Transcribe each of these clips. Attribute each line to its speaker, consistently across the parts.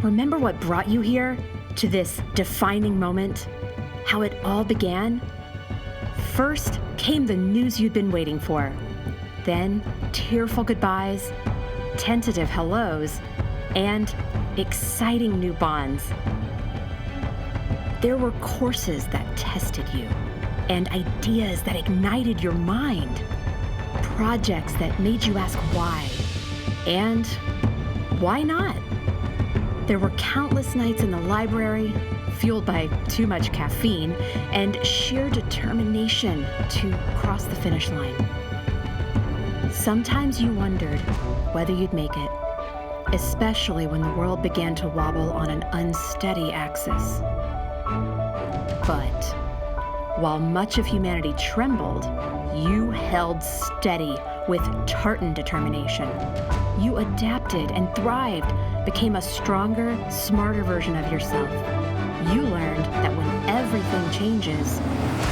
Speaker 1: Remember what brought you here, to this defining moment? How it all began? First came the news you'd been waiting for. Then tearful goodbyes, tentative hellos, and exciting new bonds. There were courses that tested you, and ideas that ignited your mind. Projects that made you ask why, and why not? There were countless nights in the library, fueled by too much caffeine, and sheer determination to cross the finish line. Sometimes you wondered whether you'd make it, especially when the world began to wobble on an unsteady axis. But while much of humanity trembled, you held steady with tartan determination. You adapted and thrived, became a stronger, smarter version of yourself. You learned that when everything changes,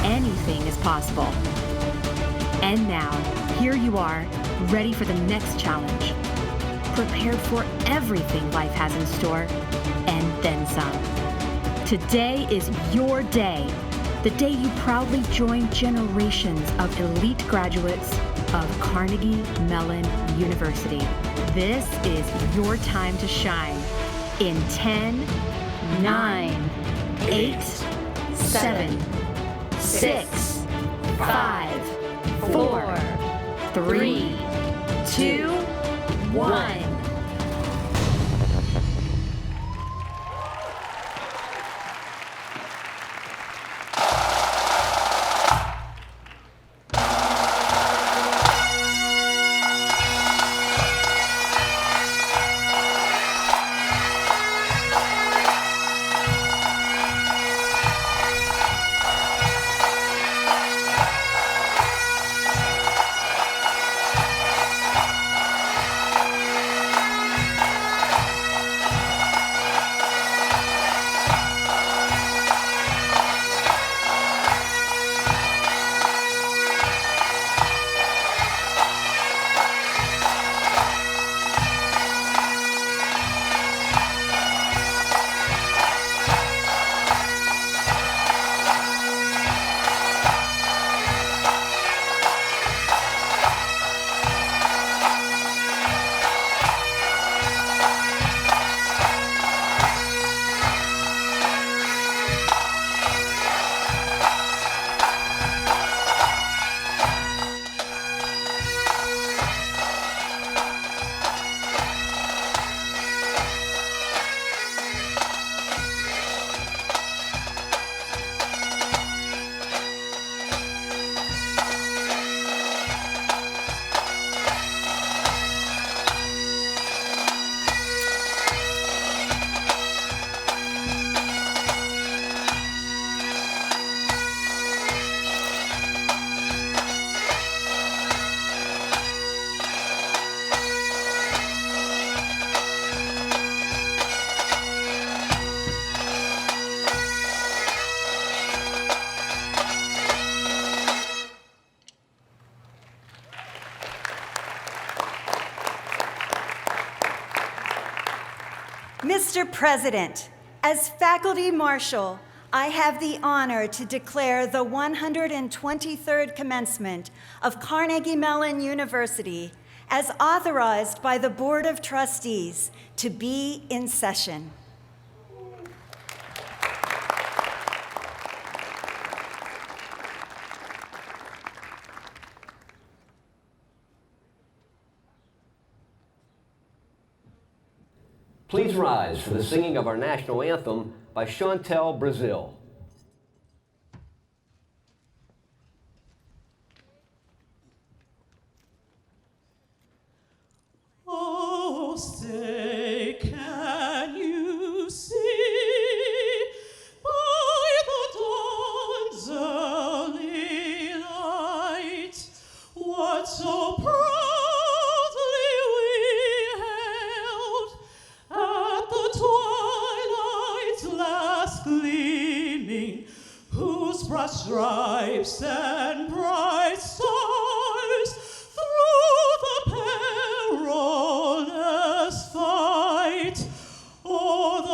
Speaker 1: anything is possible. And now, here you are, ready for the next challenge. Prepared for everything life has in store, and then some. Today is your day, the day you proudly join generations of elite graduates of Carnegie Mellon University. This is your time to shine. In 10, 9, 8, 7, 6, 5, 4, 3, 2, 1.
Speaker 2: Mr. President, as Faculty Marshal, I have the honor to declare the 123rd Commencement of Carnegie Mellon University as authorized by the Board of Trustees to be in session.
Speaker 3: Please rise for the singing of our national anthem by Chantel Brazil.
Speaker 4: Oh, say, can you see by the dawn's early light what so proudly we hailed at the twilight's last gleaming, whose broad stripes and bright stars through the perilous fight o'er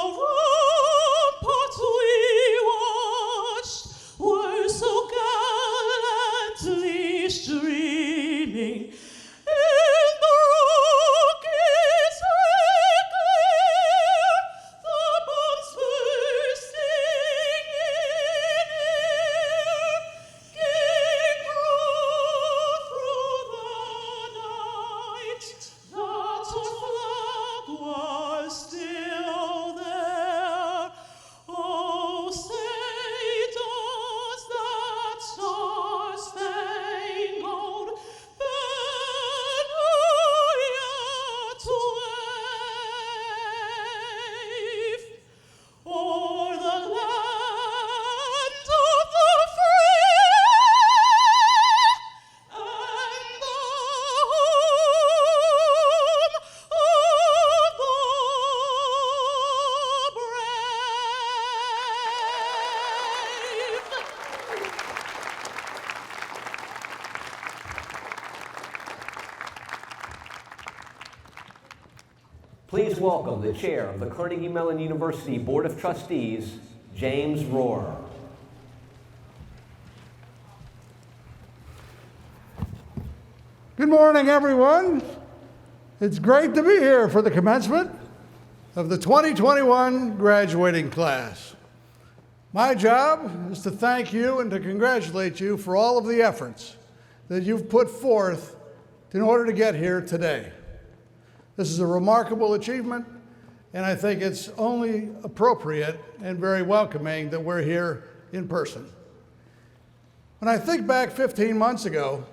Speaker 3: please welcome the chair of the Carnegie Mellon University Board of Trustees, James Rohr.
Speaker 5: Good morning, everyone. It's great to be here for the commencement of the 2021 graduating class. My job is to thank you and to congratulate you for all of the efforts that you've put forth in order to get here today. This is a remarkable achievement, and I think it's only appropriate and very welcoming that we're here in person. When I think back 15 months ago,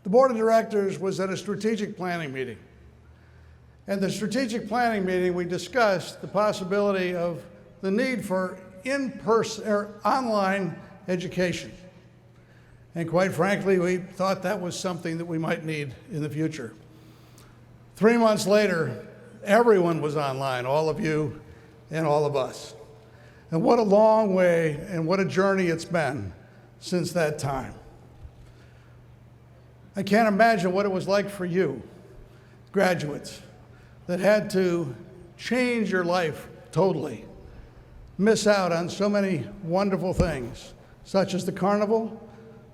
Speaker 5: the board of directors was at a strategic planning meeting. And the strategic planning meeting, we discussed the possibility of the need for in-person or online education. And quite frankly, we thought that was something that we might need in the future. 3 months later, everyone was online, all of you and all of us. And what a long way and what a journey it's been since that time. I can't imagine what it was like for you, graduates, that had to change your life totally, miss out on so many wonderful things, such as the carnival,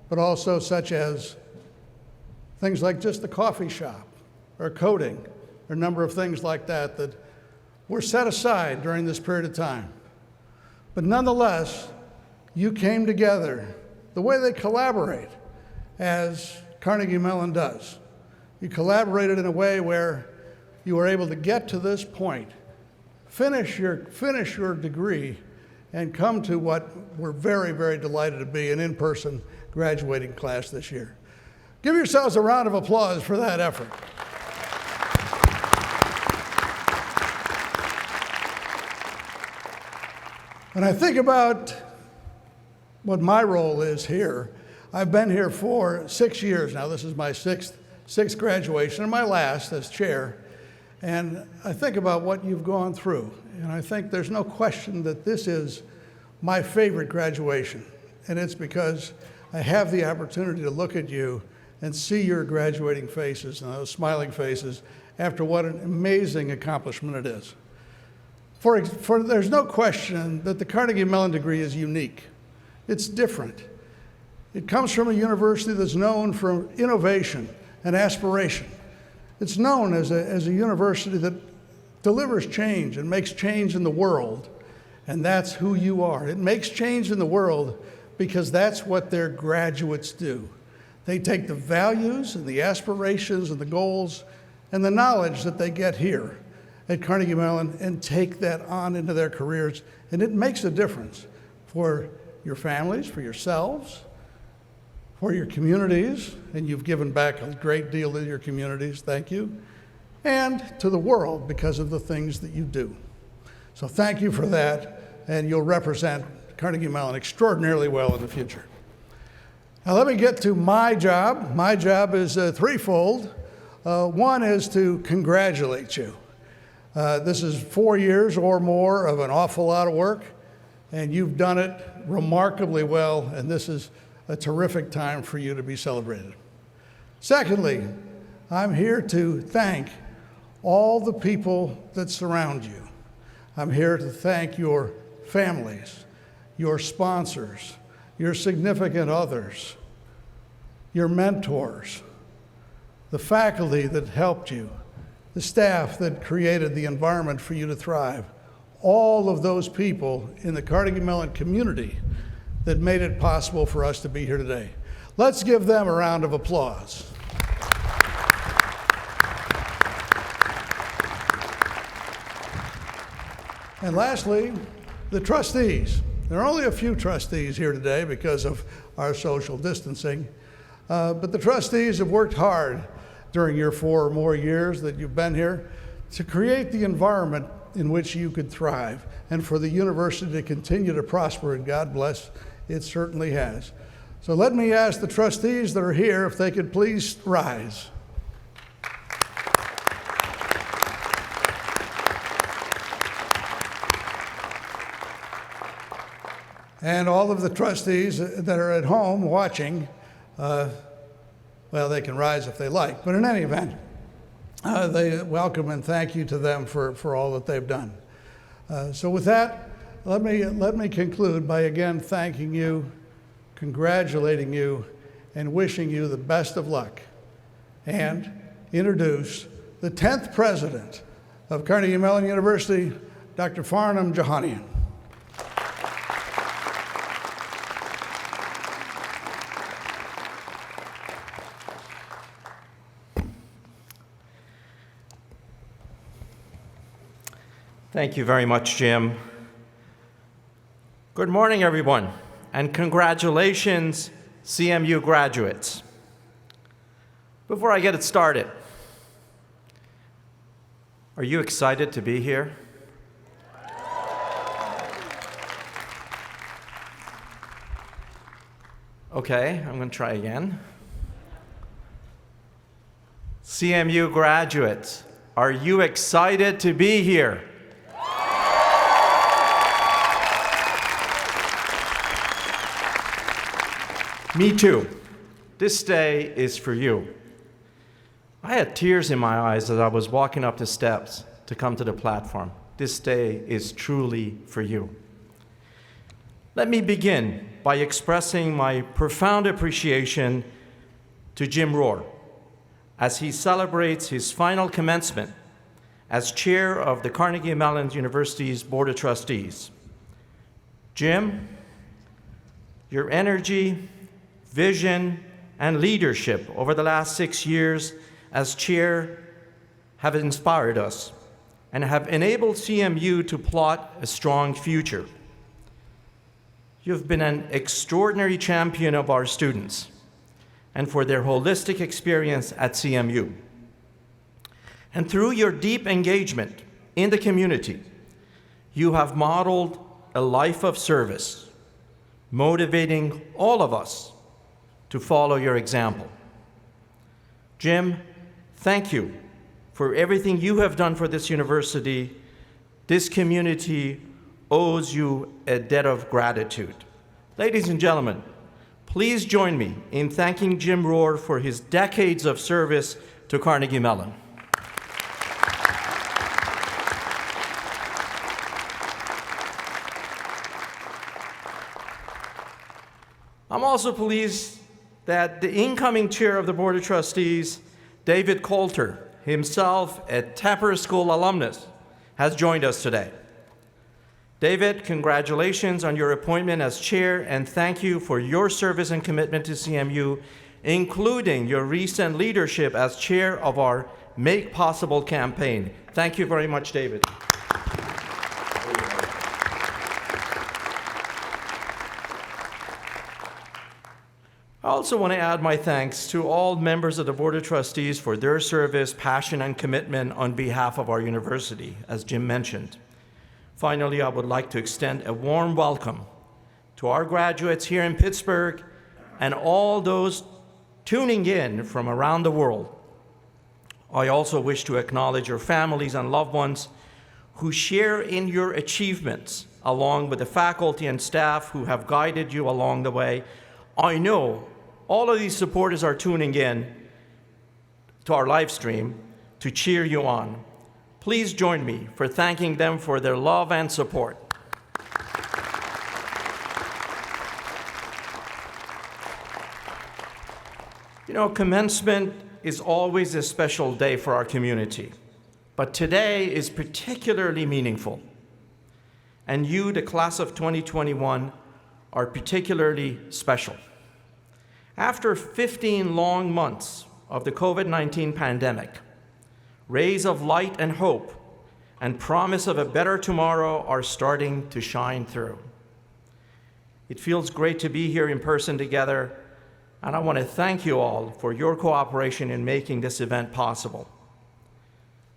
Speaker 5: but also such as things like just the coffee shop, or coding, or a number of things like that that were set aside during this period of time. But nonetheless, you came together the way they collaborate as Carnegie Mellon does. You collaborated in a way where you were able to get to this point, finish your degree, and come to what we're very, very delighted to be an in-person graduating class this year. Give yourselves a round of applause for that effort. When I think about what my role is here, I've been here for 6 years now. This is my sixth graduation and my last as chair. And I think about what you've gone through. And I think there's no question that this is my favorite graduation. And it's because I have the opportunity to look at you and see your graduating faces and those smiling faces after what an amazing accomplishment it is. There's no question that the Carnegie Mellon degree is unique. It's different. It comes from a university that's known for innovation and aspiration. It's known as a university that delivers change and makes change in the world, and that's who you are. It makes change in the world because that's what their graduates do. They take the values and the aspirations and the goals and the knowledge that they get here at Carnegie Mellon and take that on into their careers, and it makes a difference for your families, for yourselves, for your communities, and you've given back a great deal to your communities, thank you, and to the world because of the things that you do. So thank you for that, and you'll represent Carnegie Mellon extraordinarily well in the future. Now let me get to my job. My job is threefold. One is to congratulate you. This is 4 years or more of an awful lot of work, and you've done it remarkably well, and this is a terrific time for you to be celebrated. Secondly, I'm here to thank all the people that surround you. I'm here to thank your families, your sponsors, your significant others, your mentors, the faculty that helped you, the staff that created the environment for you to thrive, all of those people in the Carnegie Mellon community that made it possible for us to be here today. Let's give them a round of applause. And lastly, the trustees. There are only a few trustees here today because of our social distancing, but the trustees have worked hard during your 4 or more years that you've been here to create the environment in which you could thrive and for the university to continue to prosper, and God bless, it certainly has. So let me ask the trustees that are here if they could please rise. And all of the trustees that are at home watching, well, they can rise if they like, but in any event, they welcome and thank you to them for all that they've done. So with that, let me conclude by again thanking you, congratulating you, and wishing you the best of luck, and introduce the 10th president of Carnegie Mellon University, Dr. Farnham Jahanian.
Speaker 6: Thank you very much, Jim. Good morning, everyone, and congratulations, CMU graduates. Before I get it started, are you excited to be here? Okay, I'm going to try again. CMU graduates, are you excited to be here? Me too. This day is for you. I had tears in my eyes as I was walking up the steps to come to the platform. This day is truly for you. Let me begin by expressing my profound appreciation to Jim Rohr as he celebrates his final commencement as chair of the Carnegie Mellon University's Board of Trustees. Jim, your energy, vision, and leadership over the last 6 years as chair have inspired us and have enabled CMU to plot a strong future. You've been an extraordinary champion of our students and for their holistic experience at CMU. And through your deep engagement in the community, you have modeled a life of service, motivating all of us to follow your example. Jim, thank you for everything you have done for this university. This community owes you a debt of gratitude. Ladies and gentlemen, please join me in thanking Jim Rohr for his decades of service to Carnegie Mellon. I'm also pleased that the incoming chair of the Board of Trustees, David Coulter, himself a Tepper School alumnus, has joined us today. David, congratulations on your appointment as chair, and thank you for your service and commitment to CMU, including your recent leadership as chair of our Make Possible campaign. Thank you very much, David. I also want to add my thanks to all members of the Board of Trustees for their service, passion, and commitment on behalf of our university, as Jim mentioned. Finally, I would like to extend a warm welcome to our graduates here in Pittsburgh and all those tuning in from around the world. I also wish to acknowledge your families and loved ones who share in your achievements, along with the faculty and staff who have guided you along the way. I know all of these supporters are tuning in to our live stream to cheer you on. Please join me for thanking them for their love and support. You know, commencement is always a special day for our community, but today is particularly meaningful. And you, the class of 2021, are particularly special. After 15 long months of the COVID-19 pandemic, rays of light and hope and promise of a better tomorrow are starting to shine through. It feels great to be here in person together, and I want to thank you all for your cooperation in making this event possible.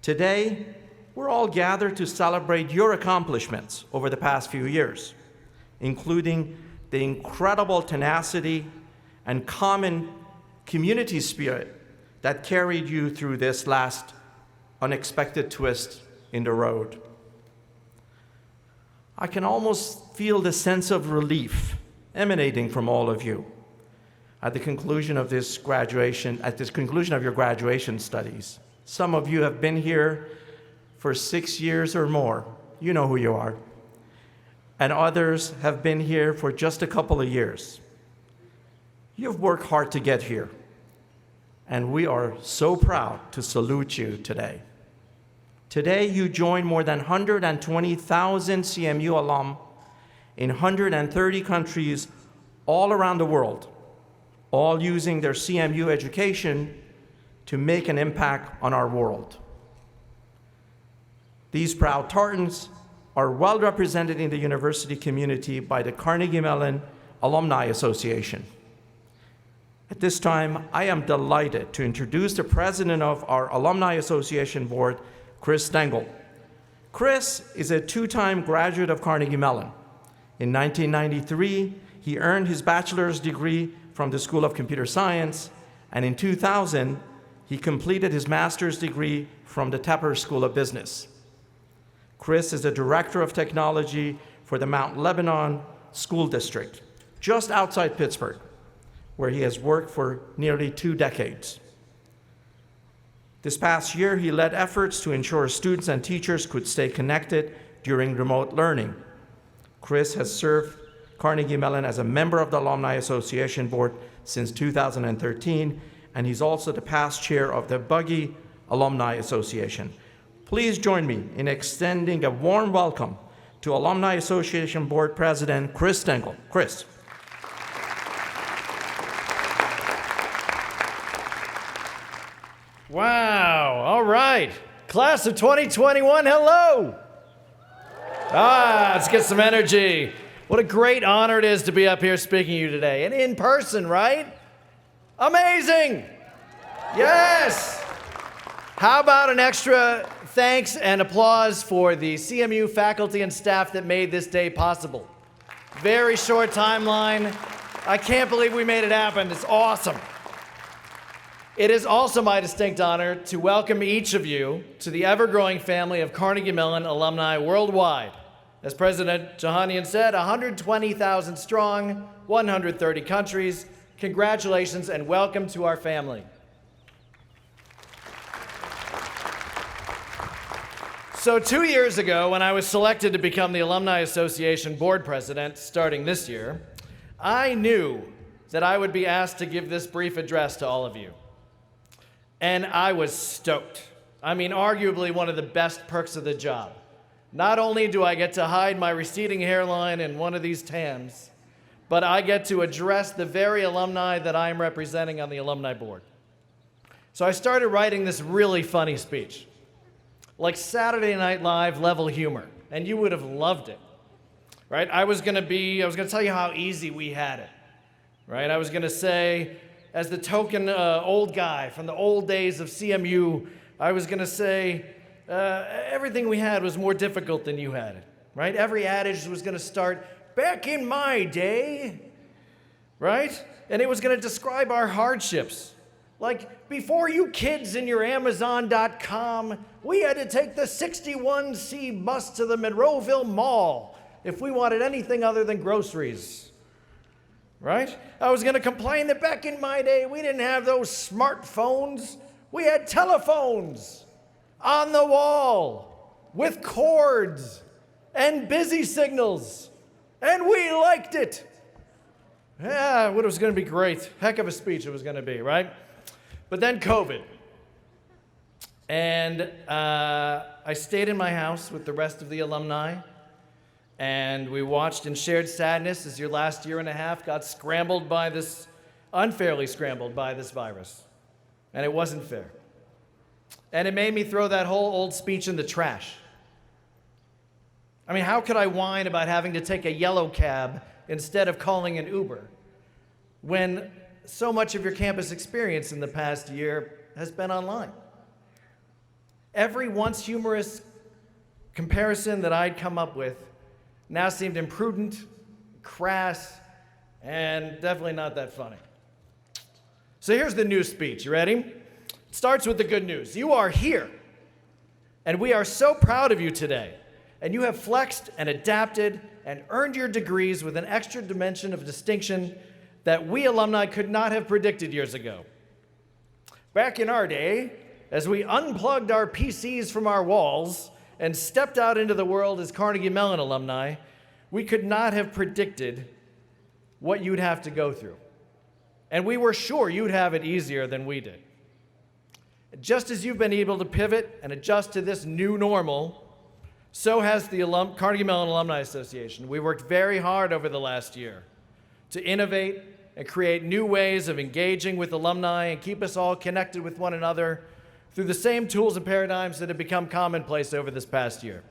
Speaker 6: Today, we're all gathered to celebrate your accomplishments over the past few years, including the incredible tenacity and common community spirit that carried you through this last unexpected twist in the road. I can almost feel the sense of relief emanating from all of you at the conclusion of your graduation studies Some of you have been here for 6 years or more. You know who you are. And others have been here for just a couple of years. You've worked hard to get here, and we are so proud to salute you today. Today, you join more than 120,000 CMU alum in 130 countries all around the world, all using their CMU education to make an impact on our world. These proud Tartans are well represented in the university community by the Carnegie Mellon Alumni Association. At this time, I am delighted to introduce the president of our Alumni Association Board, Chris Tangle. Chris is a two-time graduate of Carnegie Mellon. In 1993, he earned his bachelor's degree from the School of Computer Science, and in 2000, he completed his master's degree from the Tepper School of Business. Chris is the director of technology for the Mount Lebanon School District, just outside Pittsburgh, where he has worked for nearly 2 decades. This past year, he led efforts to ensure students and teachers could stay connected during remote learning. Chris has served Carnegie Mellon as a member of the Alumni Association Board since 2013, and he's also the past chair of the Buggy Alumni Association. Please join me in extending a warm welcome to Alumni Association Board President Chris Tangle. Chris.
Speaker 7: Wow, all right. Class of 2021, hello. Let's get some energy. What a great honor it is to be up here speaking to you today. And in person, right? Amazing. Yes. How about an extra thanks and applause for the CMU faculty and staff that made this day possible. Very short timeline. I can't believe we made it happen. It's awesome. It is also my distinct honor to welcome each of you to the ever-growing family of Carnegie Mellon alumni worldwide. As President Jahanian said, 120,000 strong, 130 countries. Congratulations and welcome to our family. So 2 years ago, when I was selected to become the Alumni Association board president starting this year, I knew that I would be asked to give this brief address to all of you. And I was stoked. I mean, arguably one of the best perks of the job. Not only do I get to hide my receding hairline in one of these tams, but I get to address the very alumni that I'm representing on the alumni board. So I started writing this really funny speech, like Saturday Night Live level humor, and you would have loved it, right? I was gonna tell you how easy we had it, right? I was gonna say, as the token old guy from the old days of CMU, I was gonna say, everything we had was more difficult than you had it, right? Every adage was gonna start, back in my day, right? And it was gonna describe our hardships. Like, before you kids in your Amazon.com, we had to take the 61C bus to the Monroeville Mall if we wanted anything other than groceries, right? I was gonna complain that back in my day, we didn't have those smartphones. We had telephones on the wall with cords and busy signals, and we liked it. Yeah, it was gonna be great. Heck of a speech it was gonna be, right? But then COVID. And I stayed in my house with the rest of the alumni, and we watched in shared sadness as your last year and a half got unfairly scrambled by this virus. And it wasn't fair. And it made me throw that whole old speech in the trash. I mean, how could I whine about having to take a yellow cab instead of calling an Uber when so much of your campus experience in the past year has been online? Every once humorous comparison that I'd come up with now seemed imprudent, crass, and definitely not that funny. So here's the new speech. You ready? It starts with the good news. You are here, and we are so proud of you today. And you have flexed and adapted and earned your degrees with an extra dimension of distinction that we alumni could not have predicted years ago. Back in our day, as we unplugged our PCs from our walls and stepped out into the world as Carnegie Mellon alumni, we could not have predicted what you'd have to go through. And we were sure you'd have it easier than we did. Just as you've been able to pivot and adjust to this new normal, so has the Carnegie Mellon Alumni Association. We worked very hard over the last year to innovate and create new ways of engaging with alumni and keep us all connected with one another through the same tools and paradigms that have become commonplace over this past year.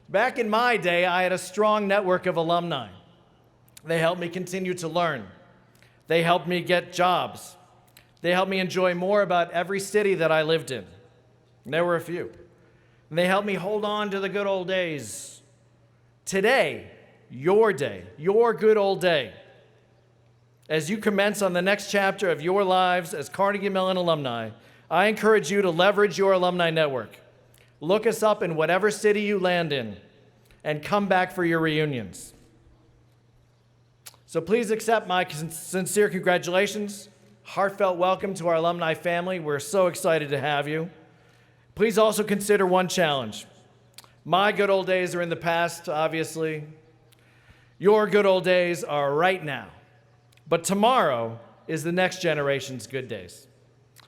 Speaker 7: Back in my day, I had a strong network of alumni. They helped me continue to learn. They helped me get jobs. They helped me enjoy more about every city that I lived in. And there were a few. And they helped me hold on to the good old days. Today, your day, your good old day, as you commence on the next chapter of your lives as Carnegie Mellon alumni, I encourage you to leverage your alumni network. Look us up in whatever city you land in and come back for your reunions. So please accept my sincere congratulations, heartfelt welcome to our alumni family. We're so excited to have you. Please also consider one challenge. My good old days are in the past, obviously. Your good old days are right now. But tomorrow is the next generation's good days.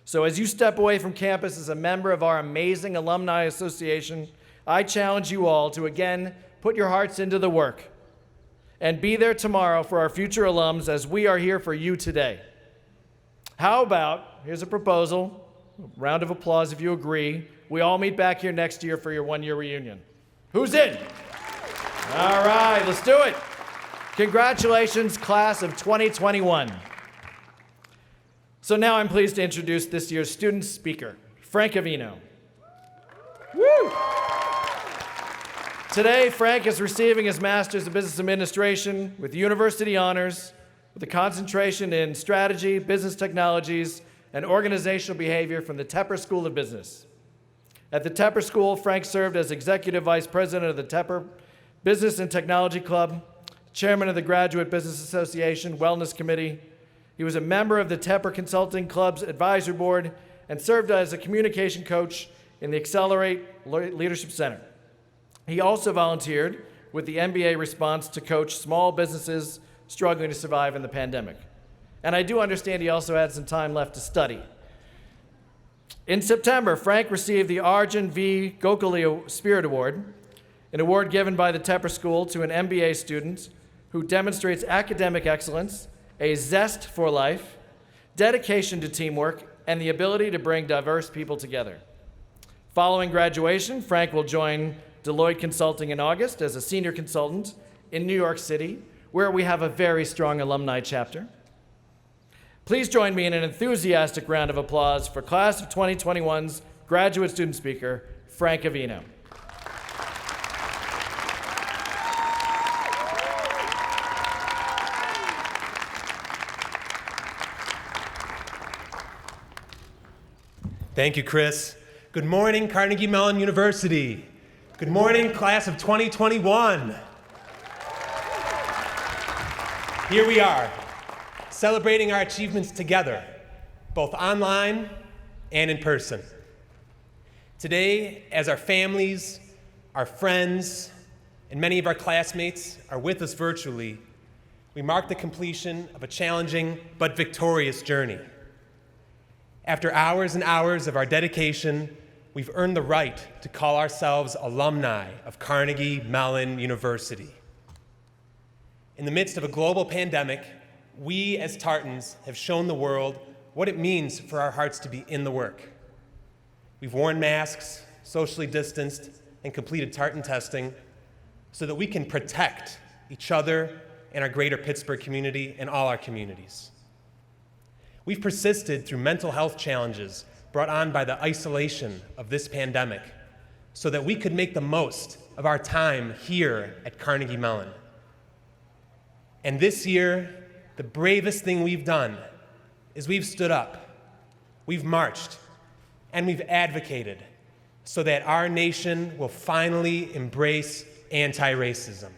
Speaker 7: So as you step away from campus as a member of our amazing Alumni Association, I challenge you all to again put your hearts into the work and be there tomorrow for our future alums as we are here for you today. How about, here's a proposal, a round of applause if you agree, we all meet back here next year for your one-year reunion. Who's in? All right, let's do it. Congratulations, class of 2021. So now I'm pleased to introduce this year's student speaker, Frank Avino. Woo! Today, Frank is receiving his Master's of Business Administration with university honors, with a concentration in strategy, business technologies, and organizational behavior from the Tepper School of Business. At the Tepper School, Frank served as Executive Vice President of the Tepper Business and Technology Club, Chairman of the Graduate Business Association Wellness Committee. He was a member of the Tepper Consulting Club's Advisory Board and served as a communication coach in the Accelerate Leadership Center. He also volunteered with the MBA response to coach small businesses struggling to survive in the pandemic. And I do understand he also had some time left to study. In September, Frank received the Arjun V. Gokhale Spirit Award, an award given by the Tepper School to an MBA student who demonstrates academic excellence, a zest for life, dedication to teamwork, and the ability to bring diverse people together. Following graduation, Frank will join Deloitte Consulting in August as a senior consultant in New York City, where we have a very strong alumni chapter. Please join me in an enthusiastic round of applause for class of 2021's graduate student speaker, Frank Avino.
Speaker 8: Thank you, Chris. Good morning, Carnegie Mellon University. Good morning, class of 2021. Here we are, celebrating our achievements together, both online and in person. Today, as our families, our friends, and many of our classmates are with us virtually, we mark the completion of a challenging but victorious journey. After hours and hours of our dedication, we've earned the right to call ourselves alumni of Carnegie Mellon University. In the midst of a global pandemic, we as Tartans have shown the world what it means for our hearts to be in the work. We've worn masks, socially distanced, and completed Tartan testing so that we can protect each other and our greater Pittsburgh community and all our communities. We've persisted through mental health challenges brought on by the isolation of this pandemic so that we could make the most of our time here at Carnegie Mellon. And this year, the bravest thing we've done is we've stood up, we've marched, and we've advocated so that our nation will finally embrace anti-racism.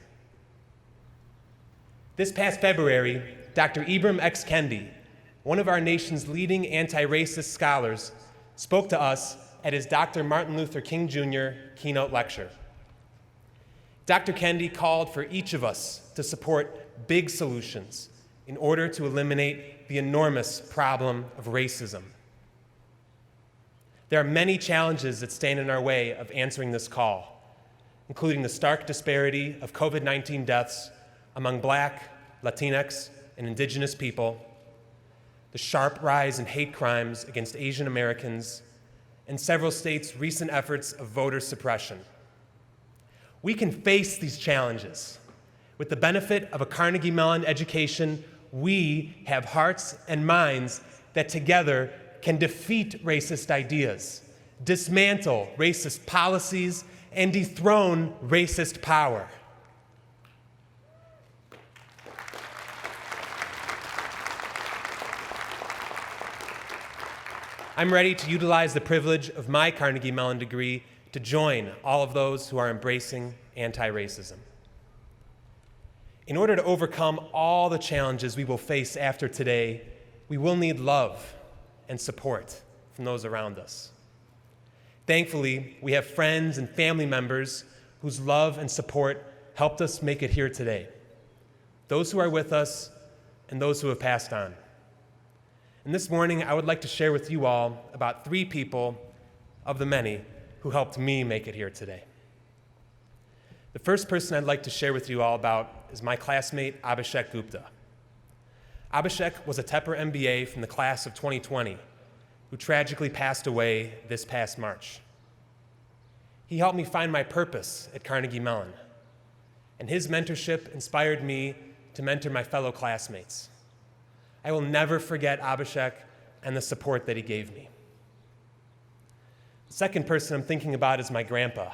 Speaker 8: This past February, Dr. Ibram X. Kendi, one of our nation's leading anti-racist scholars, spoke to us at his Dr. Martin Luther King Jr. keynote lecture. Dr. Kennedy called for each of us to support big solutions in order to eliminate the enormous problem of racism. There are many challenges that stand in our way of answering this call, including the stark disparity of COVID-19 deaths among Black, Latinx, and Indigenous people, the sharp rise in hate crimes against Asian Americans, and several states' recent efforts of voter suppression. We can face these challenges. With the benefit of a Carnegie Mellon education, we have hearts and minds that together can defeat racist ideas, dismantle racist policies, and dethrone racist power. I'm ready to utilize the privilege of my Carnegie Mellon degree to join all of those who are embracing anti-racism. In order to overcome all the challenges we will face after today, we will need love and support from those around us. Thankfully, we have friends and family members whose love and support helped us make it here today. Those who are with us and those who have passed on. And this morning, I would like to share with you all about 3 people of the many who helped me make it here today. The first person I'd like to share with you all about is my classmate, Abhishek Gupta. Abhishek was a Tepper MBA from the class of 2020, who tragically passed away this past March. He helped me find my purpose at Carnegie Mellon, and his mentorship inspired me to mentor my fellow classmates. I will never forget Abhishek and the support that he gave me. The second person I'm thinking about is my grandpa,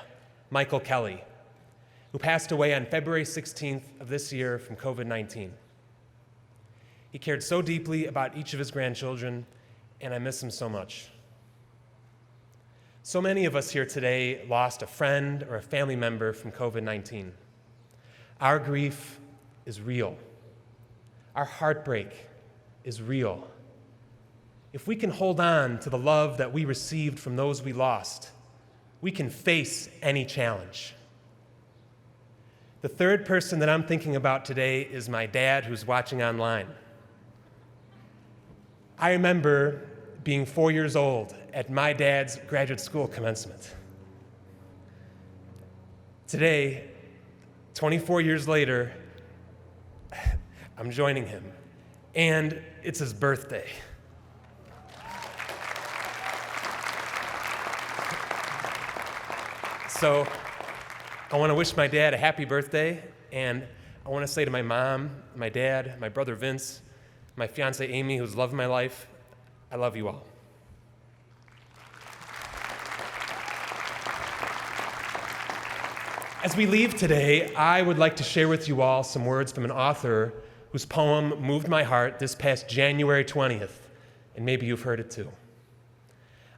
Speaker 8: Michael Kelly, who passed away on February 16th of this year from COVID-19. He cared so deeply about each of his grandchildren, and I miss him so much. So many of us here today lost a friend or a family member from COVID-19. Our grief is real. Our heartbreak is real. If we can hold on to the love that we received from those we lost, we can face any challenge. The third person that I'm thinking about today is my dad, who's watching online. I remember being 4 years old at my dad's graduate school commencement. Today, 24 years later, I'm joining him, and it's his birthday. So I want to wish my dad a happy birthday, and I want to say to my mom, my dad, my brother Vince, my fiancée Amy, who's loved my life, I love you all. As we leave today, I would like to share with you all some words from an author whose poem moved my heart this past January 20th, and maybe you've heard it too.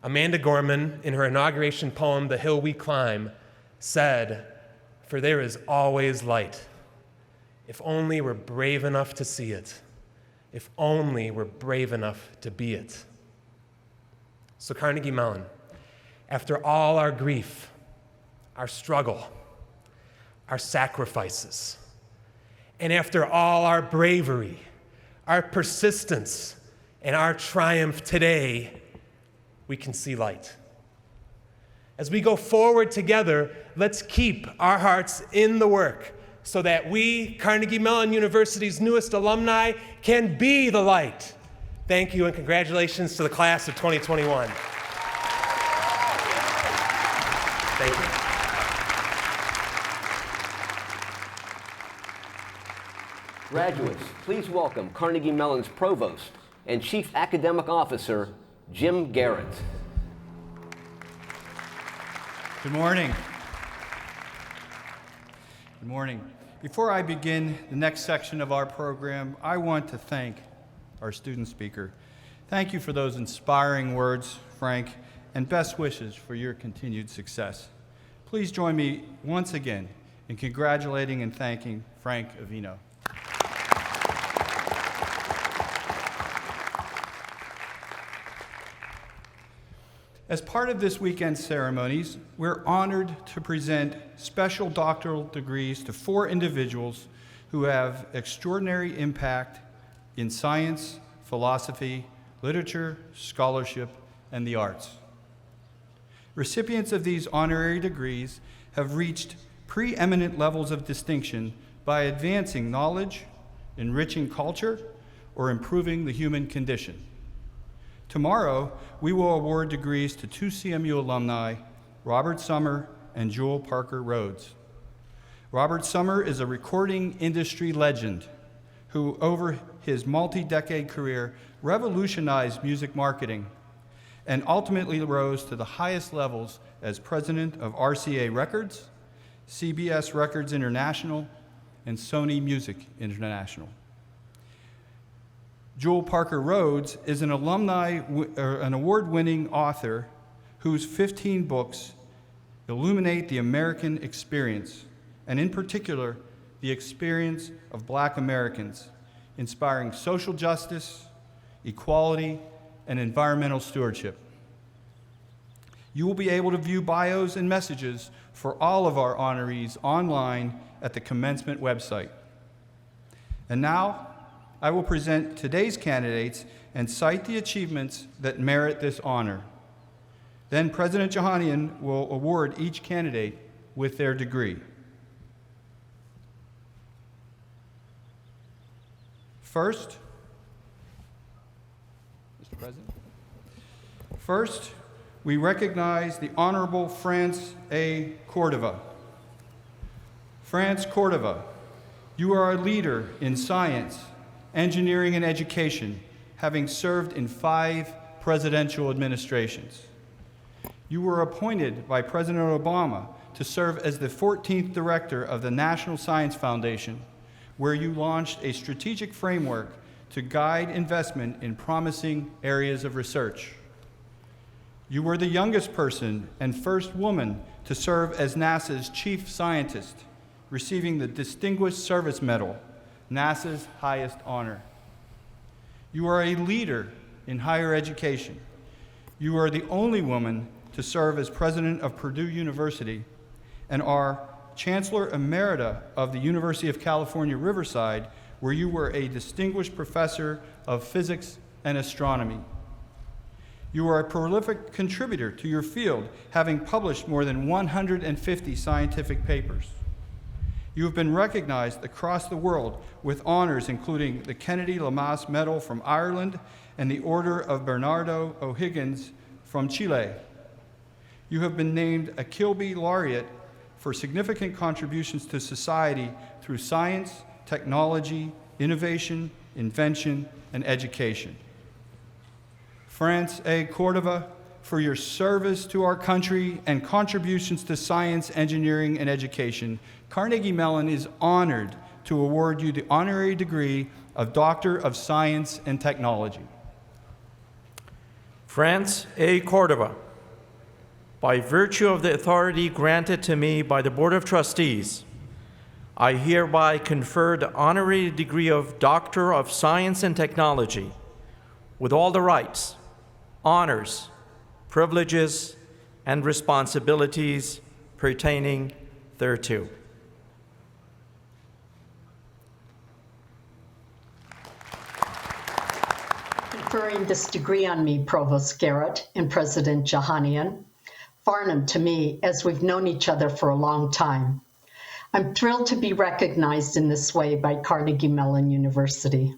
Speaker 8: Amanda Gorman, in her inauguration poem, The Hill We Climb, said, "For there is always light, if only we're brave enough to see it, if only we're brave enough to be it." So Carnegie Mellon, after all our grief, our struggle, our sacrifices, and after all our bravery, our persistence, and our triumph today, we can see light. As we go forward together, let's keep our hearts in the work so that we, Carnegie Mellon University's newest alumni, can be the light. Thank you and congratulations to the class of 2021. Thank you.
Speaker 3: Graduates, please welcome Carnegie Mellon's Provost and Chief Academic Officer, Jim Garrett.
Speaker 9: Good morning. Good morning. Before I begin the next section of our program, I want to thank our student speaker. Thank you for those inspiring words, Frank, and best wishes for your continued success. Please join me once again in congratulating and thanking Frank Avino. As part of this weekend's ceremonies, we're honored to present special doctoral degrees to 4 individuals who have extraordinary impact in science, philosophy, literature, scholarship, and the arts. Recipients of these honorary degrees have reached preeminent levels of distinction by advancing knowledge, enriching culture, or improving the human condition. Tomorrow, we will award degrees to 2 CMU alumni, Robert Summer and Jewel Parker Rhodes. Robert Summer is a recording industry legend who, over his multi-decade career, revolutionized music marketing and ultimately rose to the highest levels as president of RCA Records, CBS Records International, and Sony Music International. Jewel Parker Rhodes is an an award-winning author whose 15 books illuminate the American experience, and in particular, the experience of Black Americans, inspiring social justice, equality, and environmental stewardship. You will be able to view bios and messages for all of our honorees online at the Commencement website. And now, I will present today's candidates and cite the achievements that merit this honor. Then President Jahanian will award each candidate with their degree. First, Mr. President. First, we recognize the Honorable France A. Cordova. France Cordova, you are a leader in science, engineering, and education, having served in 5 presidential administrations. You were appointed by President Obama to serve as the 14th director of the National Science Foundation, where you launched a strategic framework to guide investment in promising areas of research. You were the youngest person and first woman to serve as NASA's chief scientist, receiving the Distinguished Service Medal, NASA's highest honor. You are a leader in higher education. You are the only woman to serve as president of Purdue University and are Chancellor Emerita of the University of California, Riverside, where you were a distinguished professor of physics and astronomy. You are a prolific contributor to your field, having published more than 150 scientific papers. You have been recognized across the world with honors including the Kennedy Lamas Medal from Ireland and the Order of Bernardo O'Higgins from Chile. You have been named a Kilby Laureate for significant contributions to society through science, technology, innovation, invention, and education. France A. Cordova, for your service to our country and contributions to science, engineering, and education, Carnegie Mellon is honored to award you the honorary degree of Doctor of Science and Technology.
Speaker 6: France A. Cordova, by virtue of the authority granted to me by the Board of Trustees, I hereby confer the honorary degree of Doctor of Science and Technology with all the rights, honors, privileges, and responsibilities pertaining thereto.
Speaker 10: Conferring this degree on me, Provost Garrett and President Jahanian, Farnham to me, as we've known each other for a long time. I'm thrilled to be recognized in this way by Carnegie Mellon University.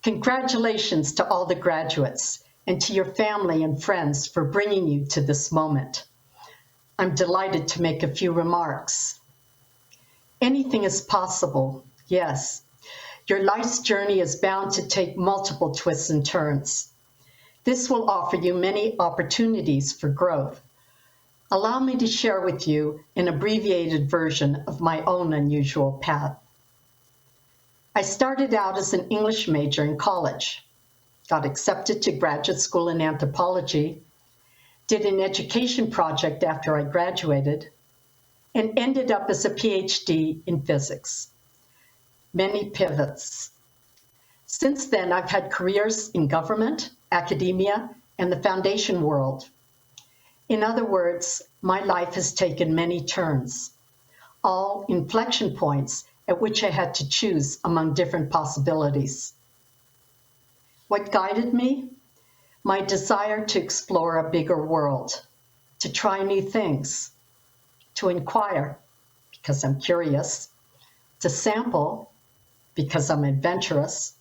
Speaker 10: Congratulations to all the graduates and to your family and friends for bringing you to this moment. I'm delighted to make a few remarks. Anything is possible, yes. Your life's journey is bound to take multiple twists and turns. This will offer you many opportunities for growth. Allow me to share with you an abbreviated version of my own unusual path. I started out as an English major in college, got accepted to graduate school in anthropology, did an education project after I graduated, and ended up as a PhD in physics. Many pivots. Since then, I've had careers in government, academia, and the foundation world. In other words, my life has taken many turns, all inflection points at which I had to choose among different possibilities. What guided me? My desire to explore a bigger world, to try new things, to inquire, because I'm curious, to sample, because I'm adventurous,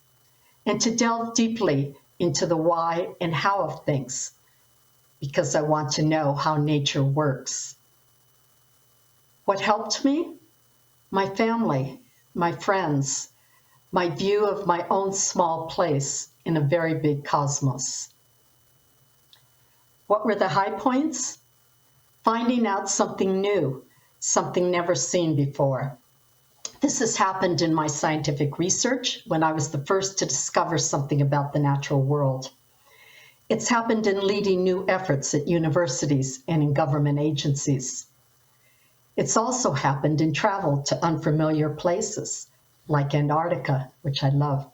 Speaker 10: and to delve deeply into the why and how of things, because I want to know how nature works. What helped me? My family, my friends, my view of my own small place in a very big cosmos. What were the high points? Finding out something new, something never seen before. This has happened in my scientific research when I was the first to discover something about the natural world. It's happened in leading new efforts at universities and in government agencies. It's also happened in travel to unfamiliar places, like Antarctica, which I love.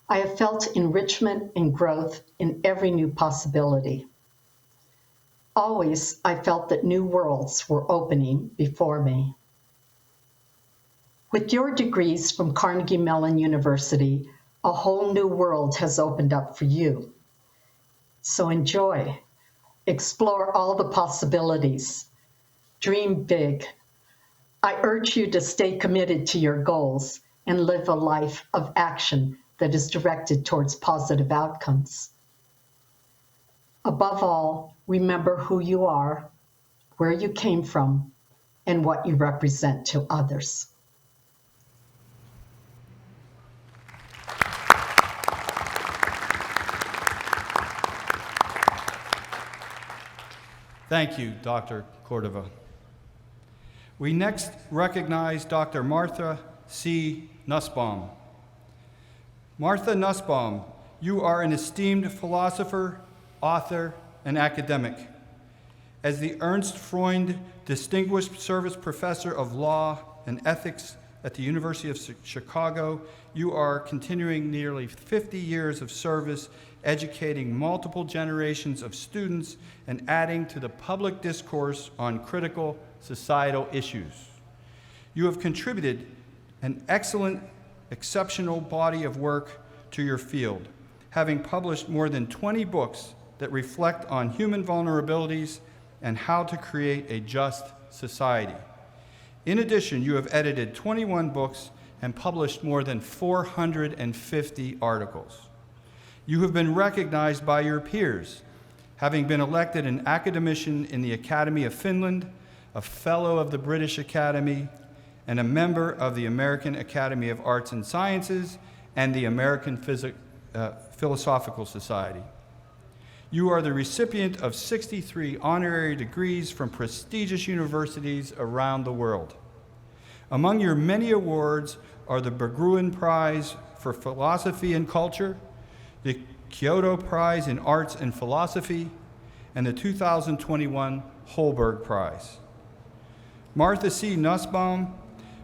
Speaker 10: I have felt enrichment and growth in every new possibility. Always, I felt that new worlds were opening before me. With your degrees from Carnegie Mellon University, a whole new world has opened up for you. So enjoy, explore all the possibilities, dream big. I urge you to stay committed to your goals and live a life of action that is directed towards positive outcomes. Above all, remember who you are, where you came from, and what you represent to others.
Speaker 9: Thank you, Dr. Cordova. We next recognize Dr. Martha C Nussbaum. Martha Nussbaum, you are an esteemed philosopher, author, and academic. As the Ernst Freund Distinguished Service Professor of Law and Ethics at the University of Chicago, you are continuing nearly 50 years of service, educating multiple generations of students and adding to the public discourse on critical societal issues. You have contributed an excellent, exceptional body of work to your field, having published more than 20 books that reflect on human vulnerabilities and how to create a just society. In addition, you have edited 21 books and published more than 450 articles. You have been recognized by your peers, having been elected an academician in the Academy of Finland, a Fellow of the British Academy, and a member of the American Academy of Arts and Sciences and the American Philosophical Society. You are the recipient of 63 honorary degrees from prestigious universities around the world. Among your many awards are the Berggruen Prize for Philosophy and Culture, the Kyoto Prize in Arts and Philosophy, and the 2021 Holberg Prize. Martha C. Nussbaum,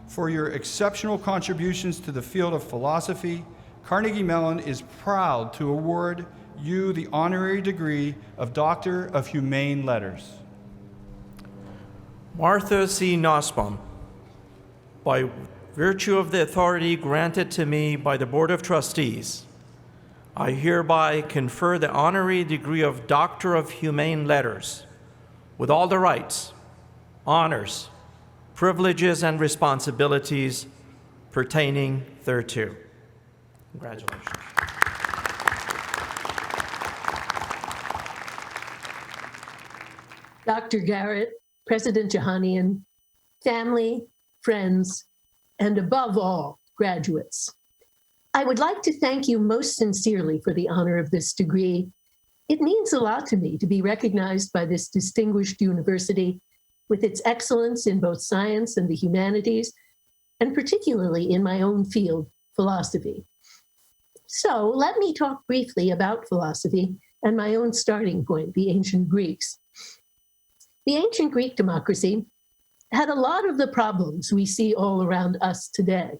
Speaker 9: for your exceptional contributions to the field of philosophy, Carnegie Mellon is proud to award you the honorary degree of Doctor of Humane Letters.
Speaker 6: Martha C. Nussbaum, by virtue of the authority granted to me by the Board of Trustees, I hereby confer the honorary degree of Doctor of Humane Letters with all the rights, honors, privileges, and responsibilities pertaining thereto. Congratulations.
Speaker 11: Dr. Garrett, President Johanian, family, friends, and above all, graduates. I would like to thank you most sincerely for the honor of this degree. It means a lot to me to be recognized by this distinguished university with its excellence in both science and the humanities, and particularly in my own field, philosophy. So let me talk briefly about philosophy and my own starting point, the ancient Greeks. The ancient Greek democracy had a lot of the problems we see all around us today.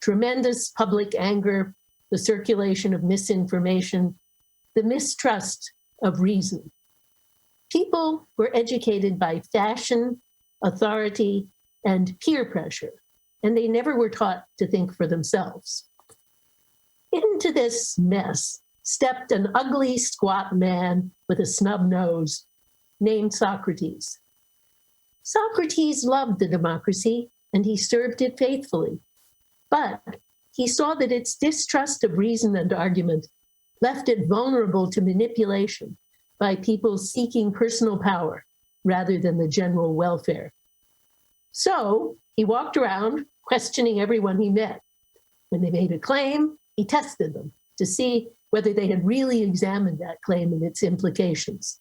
Speaker 11: Tremendous public anger, the circulation of misinformation, the mistrust of reason. People were educated by fashion, authority, and peer pressure, and they never were taught to think for themselves. Into this mess stepped an ugly, squat man with a snub nose named Socrates. Socrates loved the democracy, and he served it faithfully. But he saw that its distrust of reason and argument left it vulnerable to manipulation by people seeking personal power rather than the general welfare. So he walked around questioning everyone he met. When they made a claim, he tested them to see whether they had really examined that claim and its implications.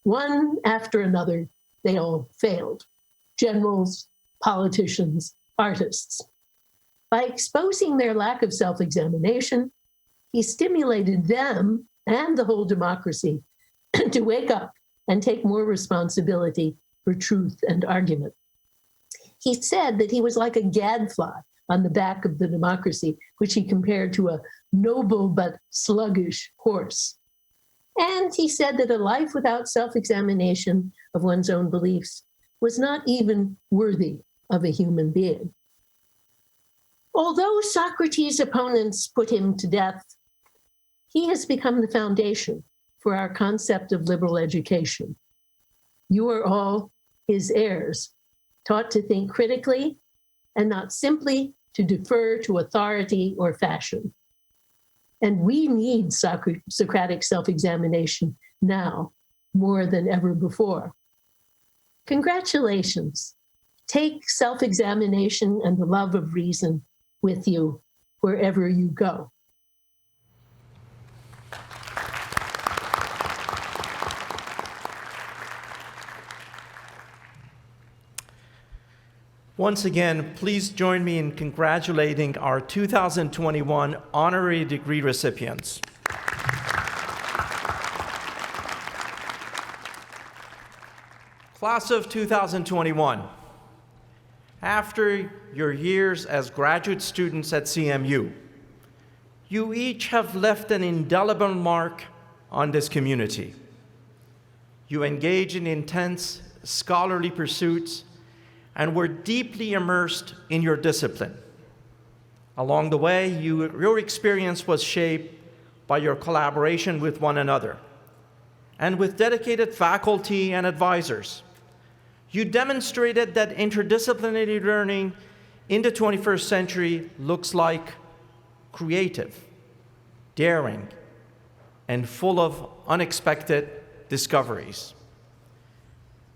Speaker 11: One after another, they all failed. Generals, politicians, artists. By exposing their lack of self-examination, he stimulated them and the whole democracy to wake up and take more responsibility for truth and argument. He said that he was like a gadfly on the back of the democracy, which he compared to a noble but sluggish horse. And he said that a life without self-examination of one's own beliefs was not even worthy of a human being. Although Socrates' opponents put him to death, he has become the foundation for our concept of liberal education. You are all his heirs, taught to think critically and not simply to defer to authority or fashion. And we need Socratic self-examination now more than ever before. Congratulations. Take self-examination and the love of reason with you wherever you go.
Speaker 6: Once again, please join me in congratulating our 2021 honorary degree recipients. Class of 2021, after your years as graduate students at CMU, you each have left an indelible mark on this community. You engage in intense scholarly pursuits and were deeply immersed in your discipline. Along the way, your experience was shaped by your collaboration with one another and with dedicated faculty and advisors. You demonstrated that interdisciplinary learning in the 21st century looks like creative, daring, and full of unexpected discoveries.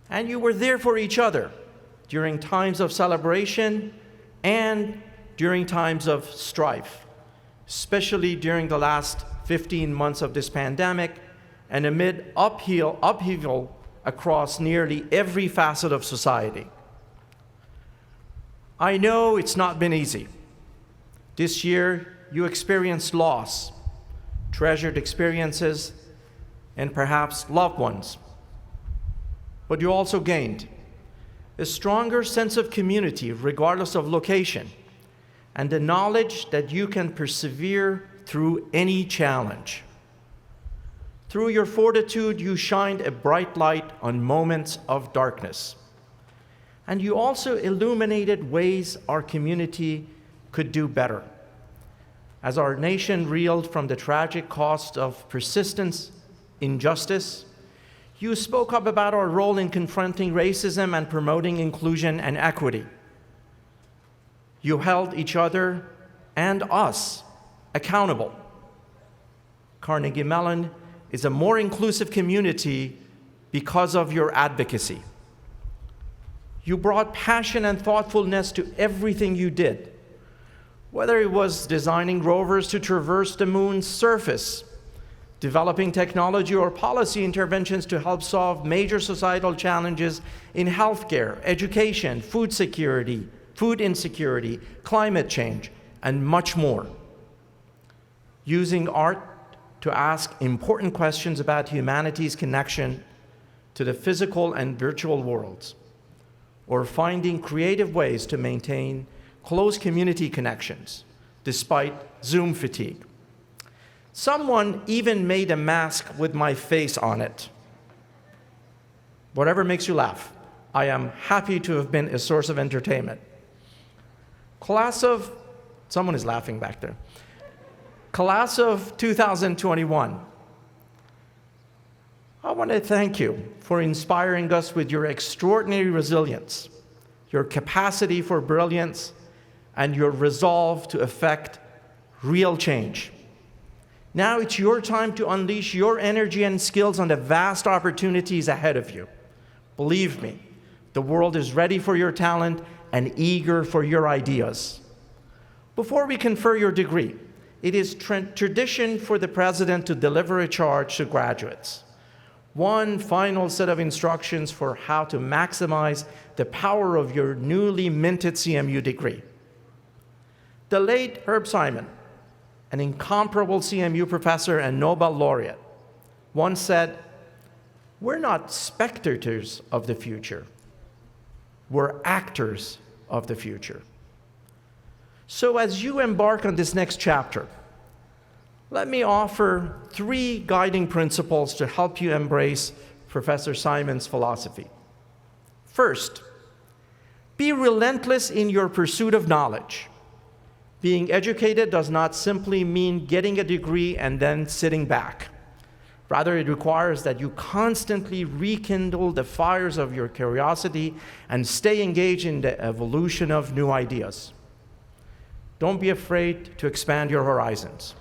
Speaker 6: And you were there for each other during times of celebration and during times of strife, especially during the last 15 months of this pandemic and amid upheaval across nearly every facet of society. I know it's not been easy. This year, you experienced loss, treasured experiences, and perhaps loved ones. But you also gained a stronger sense of community regardless of location, and the knowledge that you can persevere through any challenge. Through your fortitude, you shined a bright light on moments of darkness. And you also illuminated ways our community could do better. As our nation reeled from the tragic cost of persistent injustice, you spoke up about our role in confronting racism and promoting inclusion and equity. You held each other and us accountable. Carnegie Mellon is a more inclusive community because of your advocacy. You brought passion and thoughtfulness to everything you did, whether it was designing rovers to traverse the moon's surface, developing technology or policy interventions to help solve major societal challenges in healthcare, education, food security, food insecurity, climate change, and much more. Using art to ask important questions about humanity's connection to the physical and virtual worlds, or finding creative ways to maintain close community connections despite Zoom fatigue. Someone even made a mask with my face on it. Whatever makes you laugh, I am happy to have been a source of entertainment. Someone is laughing back there. Class of 2021, I want to thank you for inspiring us with your extraordinary resilience, your capacity for brilliance, and your resolve to effect real change. Now it's your time to unleash your energy and skills on the vast opportunities ahead of you. Believe me, the world is ready for your talent and eager for your ideas. Before we confer your degree, it is tradition for the president to deliver a charge to graduates. One final set of instructions for how to maximize the power of your newly minted CMU degree. The late Herb Simon, an incomparable CMU professor and Nobel laureate, once said, "We're not spectators of the future, we're actors of the future." So as you embark on this next chapter, let me offer 3 guiding principles to help you embrace Professor Simon's philosophy. First, be relentless in your pursuit of knowledge. Being educated does not simply mean getting a degree and then sitting back. Rather, it requires that you constantly rekindle the fires of your curiosity and stay engaged in the evolution of new ideas. Don't be afraid to expand your horizons.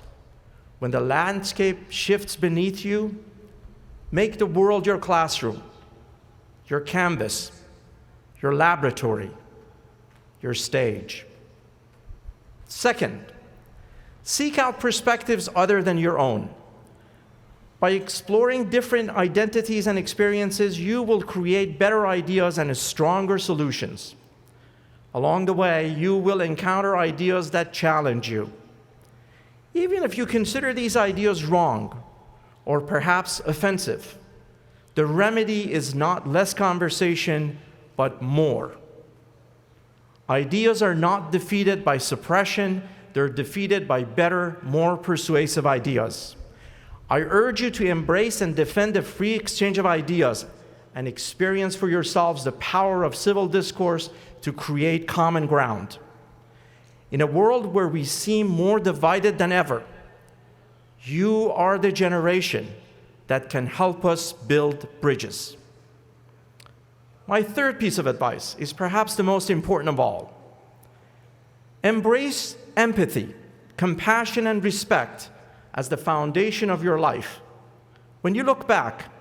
Speaker 6: When the landscape shifts beneath you, make the world your classroom, your canvas, your laboratory, your stage. Second, seek out perspectives other than your own. By exploring different identities and experiences, you will create better ideas and stronger solutions. Along the way, you will encounter ideas that challenge you. Even if you consider these ideas wrong or perhaps offensive, the remedy is not less conversation, but more. Ideas are not defeated by suppression, they're defeated by better, more persuasive ideas. I urge you to embrace and defend the free exchange of ideas and experience for yourselves the power of civil discourse to create common ground. In a world where we seem more divided than ever, you are the generation that can help us build bridges. My third piece of advice is perhaps the most important of all. Embrace empathy, compassion, and respect as the foundation of your life. When you look back,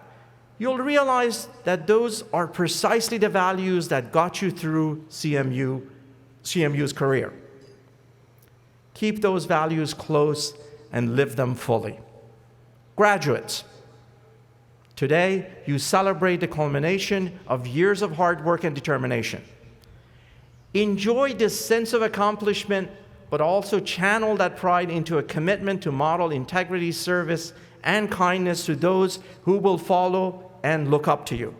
Speaker 6: you'll realize that those are precisely the values that got you through CMU's career. Keep those values close and live them fully. Graduates, today you celebrate the culmination of years of hard work and determination. Enjoy this sense of accomplishment, but also channel that pride into a commitment to model integrity, service, and kindness to those who will follow and look up to you.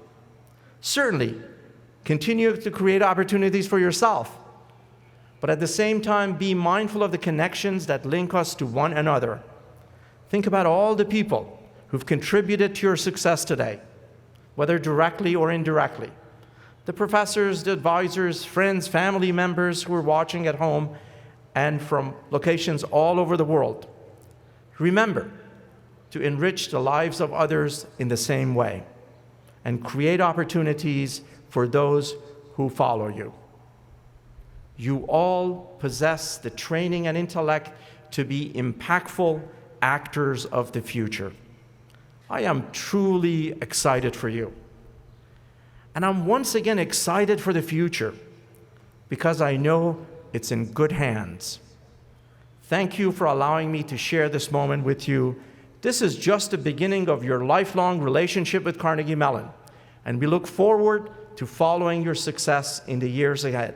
Speaker 6: Certainly, continue to create opportunities for yourself, but at the same time, be mindful of the connections that link us to one another. Think about all the people who've contributed to your success today, whether directly or indirectly. The professors, the advisors, friends, family members who are watching at home and from locations all over the world. Remember to enrich the lives of others in the same way and create opportunities for those who follow you. You all possess the training and intellect to be impactful actors of the future. I am truly excited for you. And I'm once again excited for the future because I know it's in good hands. Thank you for allowing me to share this moment with you. This is just the beginning of your lifelong relationship with Carnegie Mellon, and we look forward to following your success in the years ahead.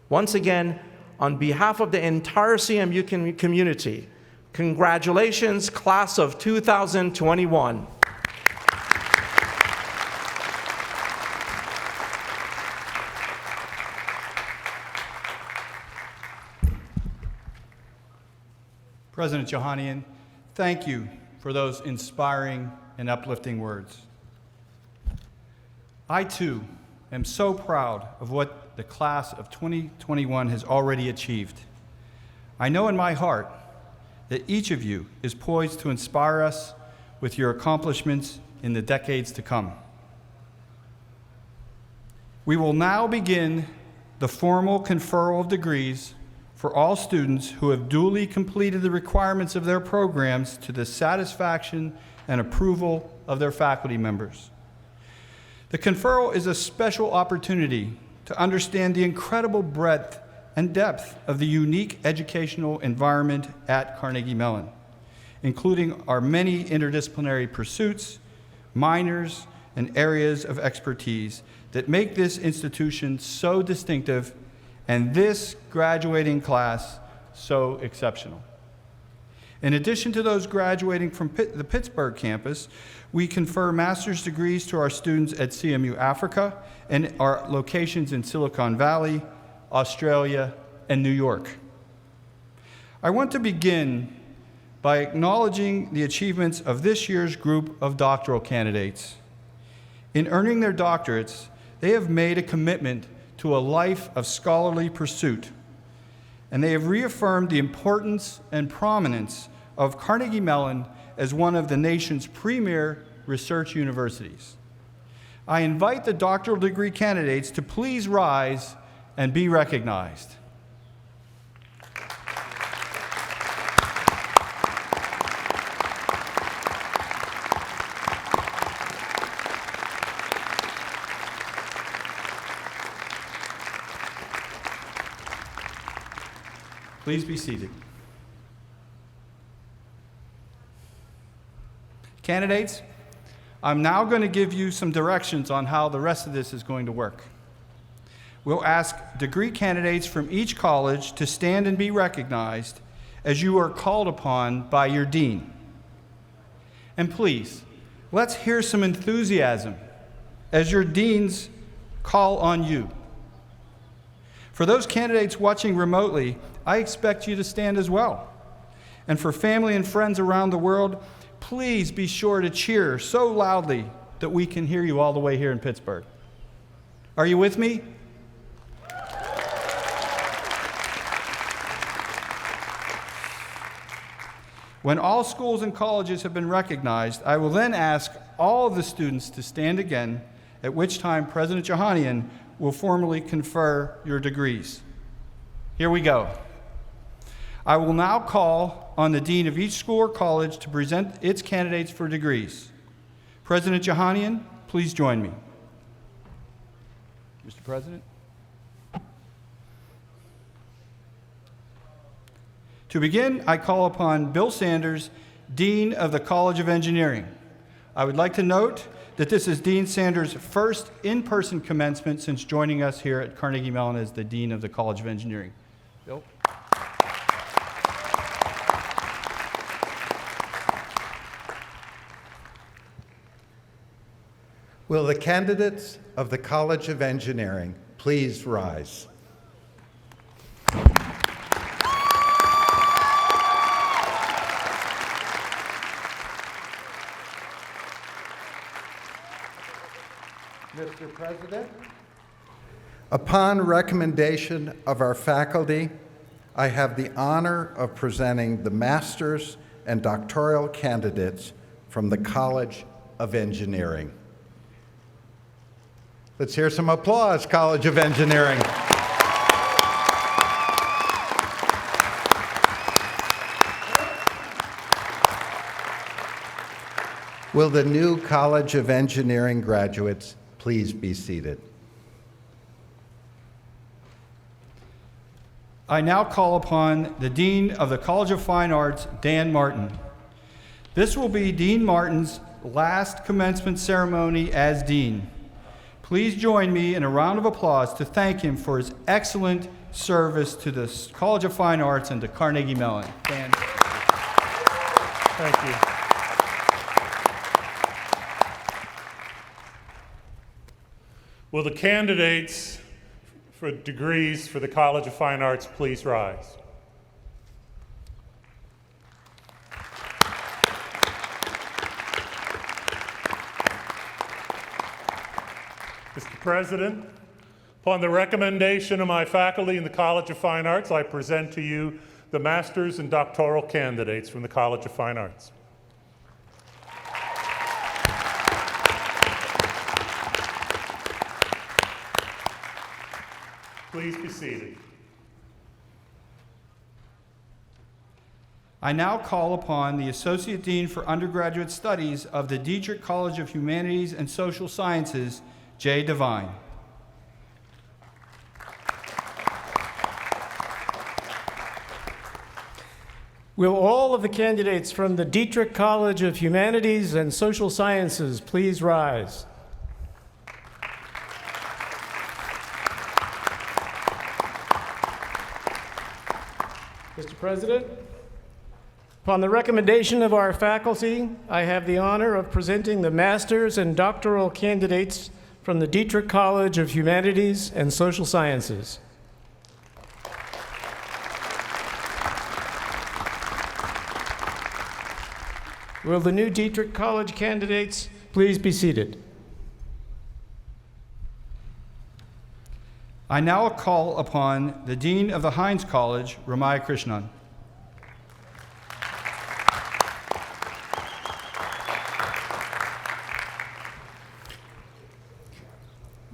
Speaker 6: Once again, on behalf of the entire CMU community, congratulations, class of 2021.
Speaker 9: President Johanian, thank you for those inspiring and uplifting words. I, too, am so proud of what the class of 2021 has already achieved. I know in my heart that each of you is poised to inspire us with your accomplishments in the decades to come. We will now begin the formal conferral of degrees for all students who have duly completed the requirements of their programs to the satisfaction and approval of their faculty members. The conferral is a special opportunity to understand the incredible breadth and depth of the unique educational environment at Carnegie Mellon, including our many interdisciplinary pursuits, minors, and areas of expertise that make this institution so distinctive and this graduating class so exceptional. In addition to those graduating from the Pittsburgh campus, we confer master's degrees to our students at CMU Africa and our locations in Silicon Valley, Australia, and New York. I want to begin by acknowledging the achievements of this year's group of doctoral candidates. In earning their doctorates, they have made a commitment to a life of scholarly pursuit, and they have reaffirmed the importance and prominence of Carnegie Mellon as one of the nation's premier research universities. I invite the doctoral degree candidates to please rise and be recognized. Please be seated. Candidates, I'm now going to give you some directions on how the rest of this is going to work. We'll ask degree candidates from each college to stand and be recognized as you are called upon by your dean. And please, let's hear some enthusiasm as your deans call on you. For those candidates watching remotely, I expect you to stand as well. And for family and friends around the world, please be sure to cheer so loudly that we can hear you all the way here in Pittsburgh. Are you with me? When all schools and colleges have been recognized, I will then ask all of the students to stand again, at which time President Johanian will formally confer your degrees. Here we go. I will now call on the dean of each school or college to present its candidates for degrees. President Johanian, please join me. Mr. President. To begin, I call upon Bill Sanders, Dean of the College of Engineering. I would like to note that this is Dean Sanders' first in-person commencement since joining us here at Carnegie Mellon as the Dean of the College of Engineering. Bill.
Speaker 12: Will the candidates of the College of Engineering please rise? Mr. President, upon recommendation of our faculty, I have the honor of presenting the master's and doctoral candidates from the College of Engineering. Let's hear some applause, College of Engineering. Will the new College of Engineering graduates please be seated?
Speaker 9: I now call upon the Dean of the College of Fine Arts, Dan Martin. This will be Dean Martin's last commencement ceremony as Dean. Please join me in a round of applause to thank him for his excellent service to the College of Fine Arts and to Carnegie Mellon. Dan.
Speaker 13: Thank you. Will the candidates for degrees for the College of Fine Arts please rise? President, upon the recommendation of my faculty in the College of Fine Arts, I present to you the master's and doctoral candidates from the College of Fine Arts. Please be seated.
Speaker 9: I now call upon the Associate Dean for Undergraduate Studies of the Dietrich College of Humanities and Social Sciences, Jay Devine.
Speaker 14: Will all of the candidates from the Dietrich College of Humanities and Social Sciences please rise? Mr. President, upon the recommendation of our faculty, I have the honor of presenting the master's and doctoral candidates from the Dietrich College of Humanities and Social Sciences. Will the new Dietrich College candidates please be seated?
Speaker 9: I now call upon the Dean of the Heinz College, Ramaya Krishnan.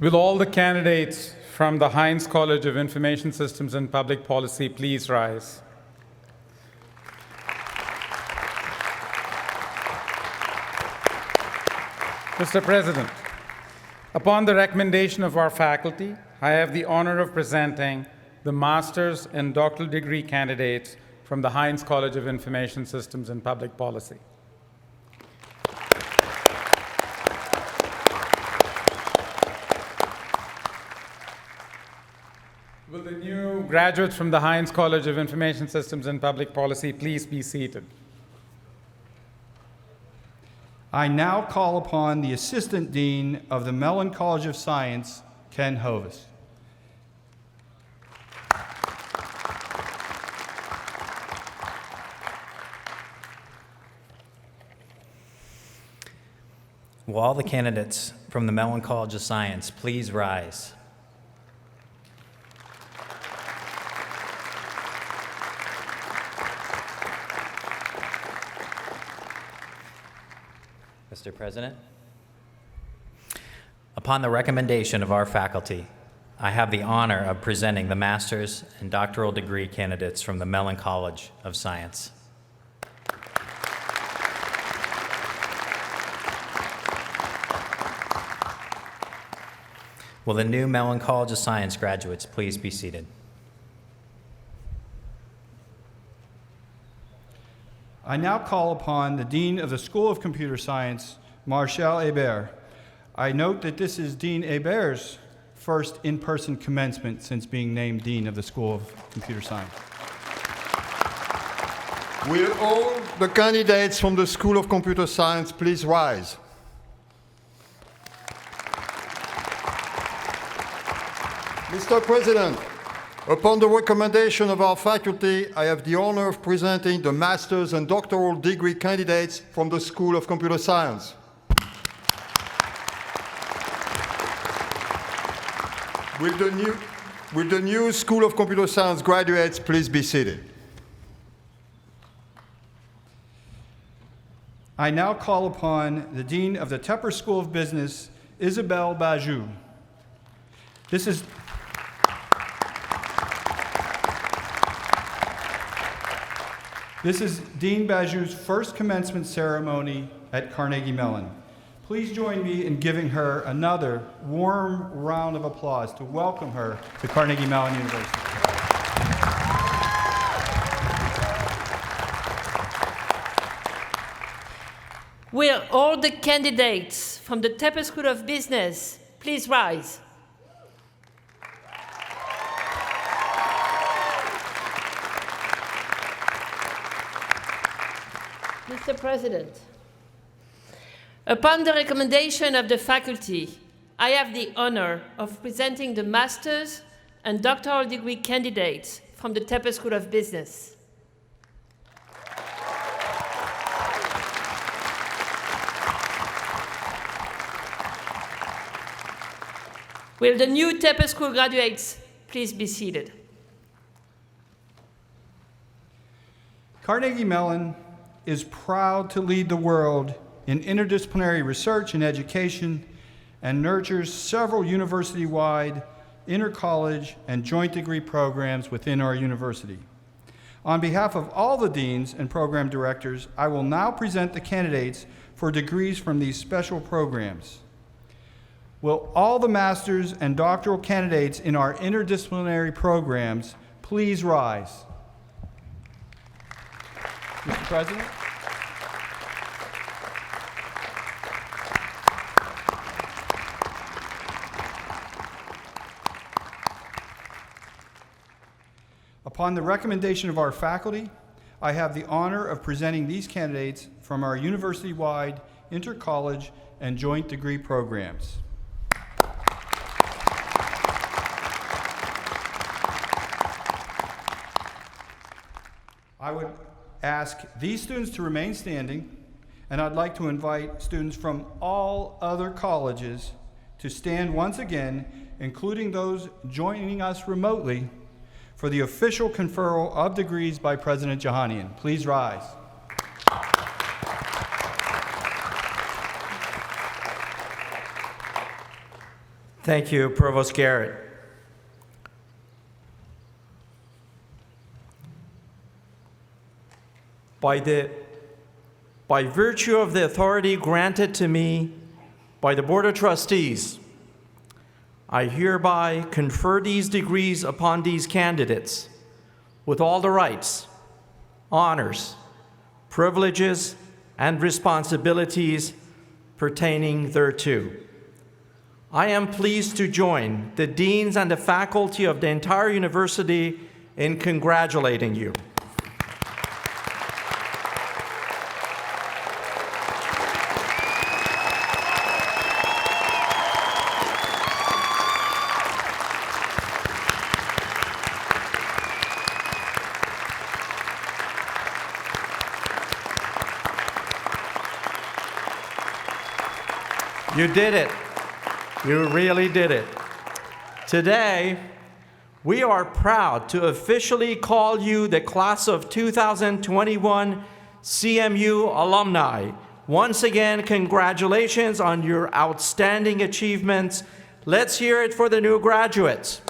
Speaker 15: Will all the candidates from the Heinz College of Information Systems and Public Policy please rise? Mr. President, upon the recommendation of our faculty, I have the honor of presenting the master's and doctoral degree candidates from the Heinz College of Information Systems and Public Policy. Will the new graduates from the Heinz College of Information Systems and Public Policy please be seated?
Speaker 9: I now call upon the Assistant Dean of the Mellon College of Science, Ken Hovis.
Speaker 16: Will all the candidates from the Mellon College of Science please rise? Mr. President, upon the recommendation of our faculty, I have the honor of presenting the master's and doctoral degree candidates from the Mellon College of Science. Will the new Mellon College of Science graduates please be seated?
Speaker 9: I now call upon the Dean of the School of Computer Science, Marshall Hebert. I note that this is Dean Hebert's first in-person commencement since being named Dean of the School of Computer Science.
Speaker 12: Will all the candidates from the School of Computer Science please rise? Mr. President, upon the recommendation of our faculty, I have the honor of presenting the master's and doctoral degree candidates from the School of Computer Science. Will the new School of Computer Science graduates please be seated?
Speaker 9: I now call upon the Dean of the Tepper School of Business, Isabelle Bajou. This is Dean Bajou's first commencement ceremony at Carnegie Mellon. Please join me in giving her another warm round of applause to welcome her to Carnegie Mellon University.
Speaker 17: Will all the candidates from the Tepper School of Business please rise? Mr. President, upon the recommendation of the faculty, I have the honor of presenting the master's and doctoral degree candidates from the Tepper School of Business. Will the new Tepper School graduates please be seated?
Speaker 9: Carnegie Mellon is proud to lead the world in interdisciplinary research and education and nurtures several university-wide, inter-college, and joint degree programs within our university. On behalf of all the deans and program directors, I will now present the candidates for degrees from these special programs. Will all the master's and doctoral candidates in our interdisciplinary programs please rise? Mr. President. Upon the recommendation of our faculty, I have the honor of presenting these candidates from our university-wide, inter-college, and joint degree programs. I would ask these students to remain standing, and I'd like to invite students from all other colleges to stand once again, including those joining us remotely, for the official conferral of degrees by President Johanian. Please rise.
Speaker 6: Thank you, Provost Garrett. By virtue of the authority granted to me by the Board of Trustees, I hereby confer these degrees upon these candidates with all the rights, honors, privileges, and responsibilities pertaining thereto. I am pleased to join the deans and the faculty of the entire university in congratulating you. You did it. You really did it. Today, we are proud to officially call you the class of 2021 CMU alumni. Once again, congratulations on your outstanding achievements. Let's hear it for the new graduates.